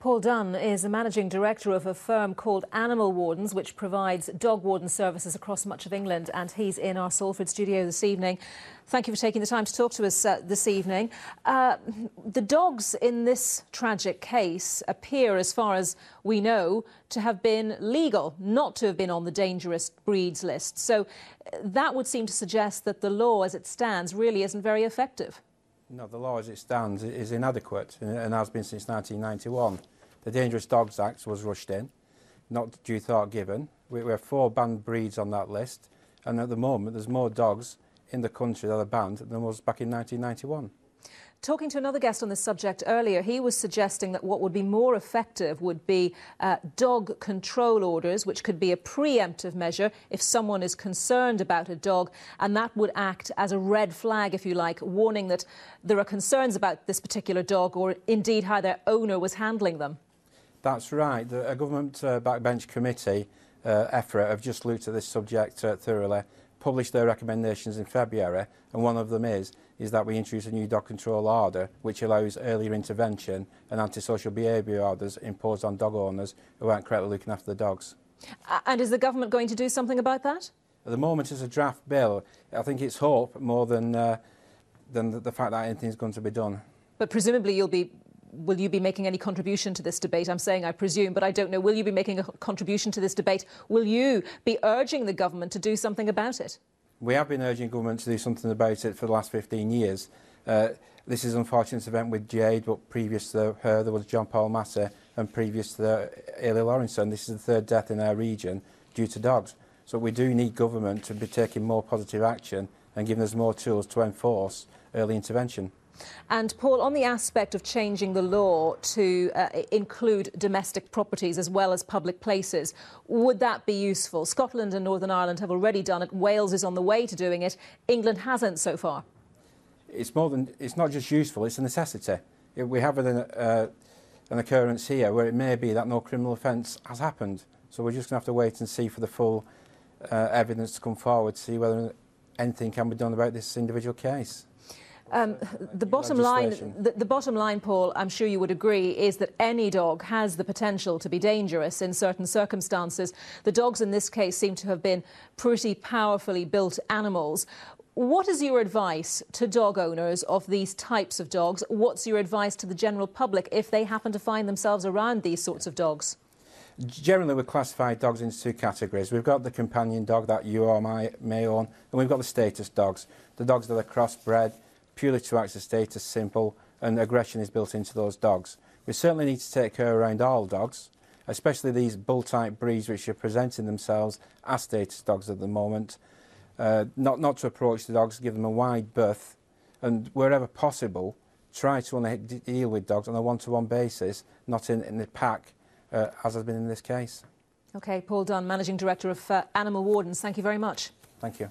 Paul Dunne is the managing director of a firm called Animal Wardens, which provides dog warden services across much of England, and he's in our Salford studio this evening. Thank you for taking the time to talk to us this evening. The dogs in this tragic case appear, as far as we know, to have been legal, not to have been on the dangerous breeds list. So that would seem to suggest that the law as it stands really isn't very effective. No, the law as it stands is inadequate and has been since 1991. The Dangerous Dogs Act was rushed in, not due thought given. We have 4 banned breeds on that list, and at the moment there's more dogs in the country that are banned than was back in 1991. Talking to another guest on this subject earlier, he was suggesting that what would be more effective would be dog control orders, which could be a preemptive measure if someone is concerned about a dog, and that would act as a red flag, if you like, warning that there are concerns about this particular dog or indeed how their owner was handling them. That's right. A government backbench committee, EFRA, have just looked at this subject thoroughly, published their recommendations in February, and one of them is that we introduce a new dog control order which allows earlier intervention and antisocial behaviour orders imposed on dog owners who aren't correctly looking after the dogs. And is the government going to do something about that? At the moment it's a draft bill. I think it's hope more than the fact that anything's going to be done. But presumably will you be making any contribution to this debate? I'm saying I presume, but I don't know. Will you be making a contribution to this debate? Will you be urging the government to do something about it? We have been urging government to do something about it for the last 15 years. This is an unfortunate event with Jade, but previous to her there was John Paul Massey, and previous to Ailey Lawrenson. This is the 3rd death in our region due to dogs. So we do need government to be taking more positive action and giving us more tools to enforce early intervention. And Paul, on the aspect of changing the law to include domestic properties as well as public places, would that be useful? Scotland and Northern Ireland have already done it. Wales is on the way to doing it. England hasn't so far. It's not just useful, it's a necessity. We have an occurrence here where it may be that no criminal offence has happened. So we're just going to have to wait and see for the full evidence to come forward to see whether anything can be done about this individual case. The bottom line, Paul, I'm sure you would agree, is that any dog has the potential to be dangerous in certain circumstances. The dogs in this case seem to have been pretty powerfully built animals. What is your advice to dog owners of these types of dogs? What's your advice to the general public if they happen to find themselves around these sorts of dogs? Generally, we classify dogs into 2 categories. We've got the companion dog that you or I may own, and we've got the status dogs, the dogs that are crossbred, purely to act as status symbol, and aggression is built into those dogs. We certainly need to take care around all dogs, especially these bull-type breeds which are presenting themselves as status dogs at the moment. Not to approach the dogs, give them a wide berth, and wherever possible, try to only deal with dogs on a one-to-one basis, not in the pack, as has been in this case. OK, Paul Dunne, Managing Director of Animal Wardens, thank you very much. Thank you.